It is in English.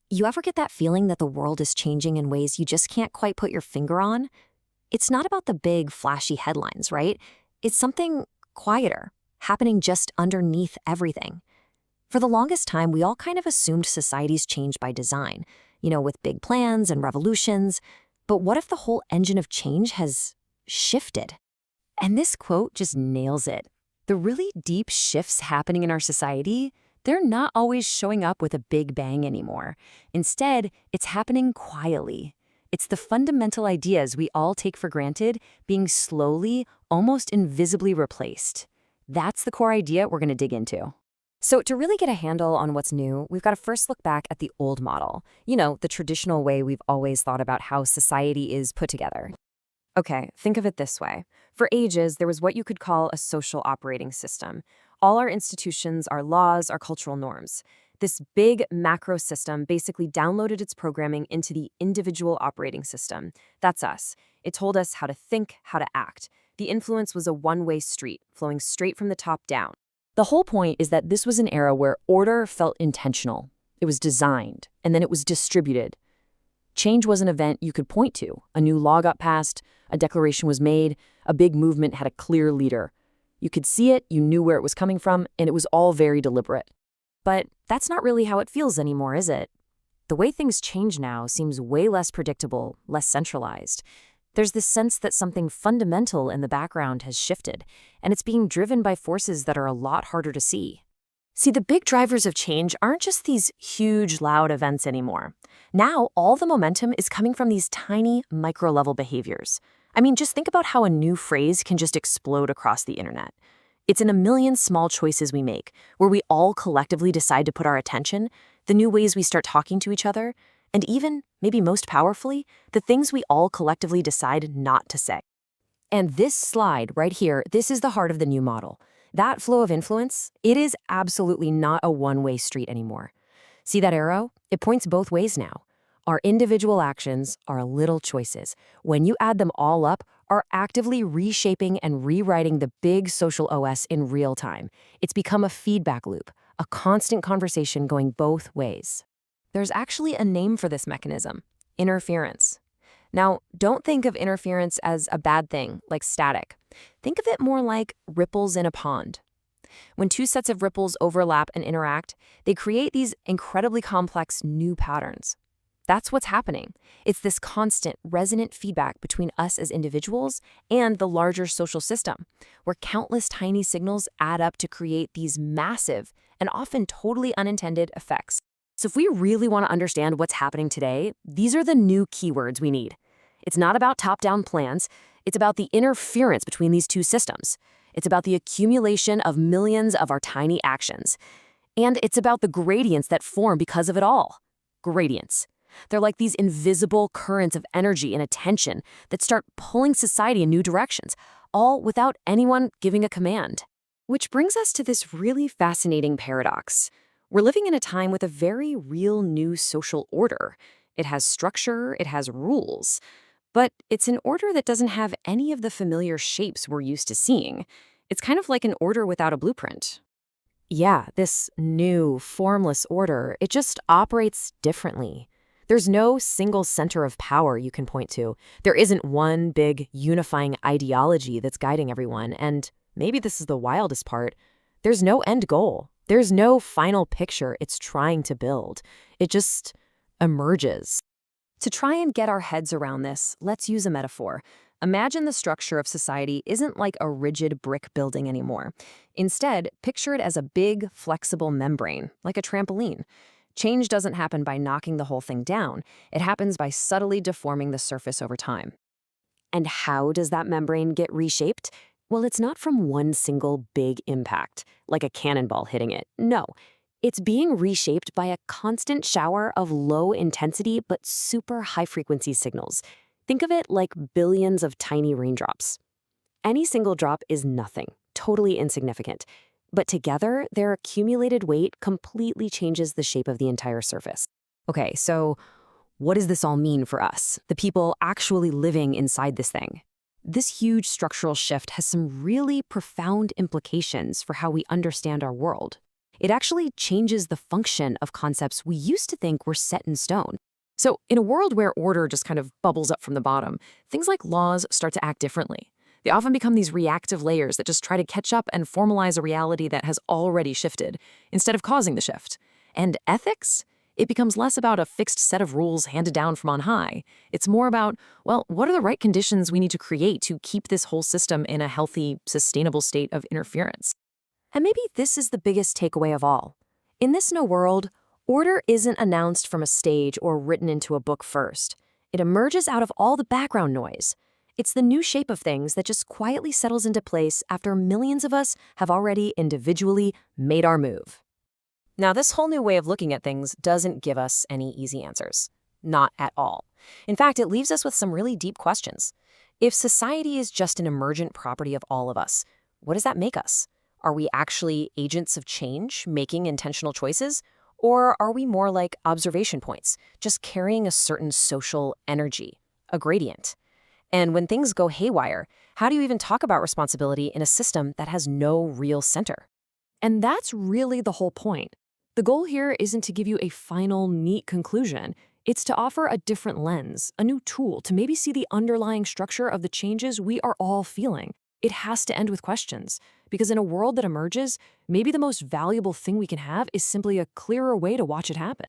You ever get that feeling that the world is changing in ways you just can't quite put your finger on? It's not about the big, flashy headlines, right? It's something quieter, happening just underneath everything. For the longest time, we all kind of assumed societies changed by design, with big plans and revolutions. But what if the whole engine of change has shifted? And this quote just nails it. The really deep shifts happening in our society, they're not always showing up with a big bang anymore. Instead, it's happening quietly. It's the fundamental ideas we all take for granted being slowly, almost invisibly replaced. That's the core idea we're going to dig into. So to really get a handle on what's new, we've got to first look back at the old model. The traditional way we've always thought about how society is put together. Okay, think of it this way. For ages, there was what you could call a social operating system. All our institutions, our laws, our cultural norms. This big macro system basically downloaded its programming into the individual operating system. That's us. It told us how to think, how to act. The influence was a one-way street, flowing straight from the top down. The whole point is that this was an era where order felt intentional. It was designed, and then it was distributed. Change was an event you could point to. A new law got passed, a declaration was made, a big movement had a clear leader. You could see it, you knew where it was coming from, and it was all very deliberate. But that's not really how it feels anymore, is it? The way things change now seems way less predictable, less centralized. There's this sense that something fundamental in the background has shifted, and it's being driven by forces that are a lot harder to see. See, the big drivers of change aren't just these huge, loud events anymore. Now, all the momentum is coming from these tiny, micro-level behaviors. I mean, just think about how a new phrase can just explode across the internet. It's in a million small choices we make, where we all collectively decide to put our attention, the new ways we start talking to each other, and even, maybe most powerfully, the things we all collectively decide not to say. And this slide right here, this is the heart of the new model. That flow of influence, it is absolutely not a one-way street anymore. See that arrow? It points both ways now. Our individual actions, our little choices, when you add them all up, are actively reshaping and rewriting the big social OS in real time. It's become a feedback loop, a constant conversation going both ways. There's actually a name for this mechanism: interference. Now, don't think of interference as a bad thing, like static. Think of it more like ripples in a pond. When two sets of ripples overlap and interact, they create these incredibly complex new patterns. That's what's happening. It's this constant, resonant feedback between us as individuals and the larger social system, where countless tiny signals add up to create these massive and often totally unintended effects. So if we really want to understand what's happening today, these are the new keywords we need. It's not about top-down plans. It's about the interference between these two systems. It's about the accumulation of millions of our tiny actions. And it's about the gradients that form because of it all. Gradients. They're like these invisible currents of energy and attention that start pulling society in new directions, all without anyone giving a command. Which brings us to this really fascinating paradox. We're living in a time with a very real new social order. It has structure, it has rules. But it's an order that doesn't have any of the familiar shapes we're used to seeing. It's kind of like an order without a blueprint. Yeah, this new, formless order, it just operates differently. There's no single center of power you can point to. There isn't one big unifying ideology that's guiding everyone. And maybe this is the wildest part. There's no end goal. There's no final picture it's trying to build. It just emerges. To try and get our heads around this, let's use a metaphor. Imagine the structure of society isn't like a rigid brick building anymore. Instead, picture it as a big, flexible membrane, like a trampoline. Change doesn't happen by knocking the whole thing down. It happens by subtly deforming the surface over time. And how does that membrane get reshaped? Well, it's not from one single big impact, like a cannonball hitting it. No, it's being reshaped by a constant shower of low-intensity but super high-frequency signals. Think of it like billions of tiny raindrops. Any single drop is nothing, totally insignificant. But together, their accumulated weight completely changes the shape of the entire surface. Okay, so what does this all mean for us, the people actually living inside this thing? This huge structural shift has some really profound implications for how we understand our world. It actually changes the function of concepts we used to think were set in stone. So, in a world where order just kind of bubbles up from the bottom, things like laws start to act differently. They often become these reactive layers that just try to catch up and formalize a reality that has already shifted, instead of causing the shift. And ethics? It becomes less about a fixed set of rules handed down from on high. It's more about, well, what are the right conditions we need to create to keep this whole system in a healthy, sustainable state of interference? And maybe this is the biggest takeaway of all. In this new world, order isn't announced from a stage or written into a book first. It emerges out of all the background noise. It's the new shape of things that just quietly settles into place after millions of us have already individually made our move. Now, this whole new way of looking at things doesn't give us any easy answers. Not at all. In fact, it leaves us with some really deep questions. If society is just an emergent property of all of us, what does that make us? Are we actually agents of change, making intentional choices? Or are we more like observation points, just carrying a certain social energy, a gradient? And when things go haywire, how do you even talk about responsibility in a system that has no real center? And that's really the whole point. The goal here isn't to give you a final, neat conclusion. It's to offer a different lens, a new tool to maybe see the underlying structure of the changes we are all feeling. It has to end with questions, because in a world that emerges, maybe the most valuable thing we can have is simply a clearer way to watch it happen.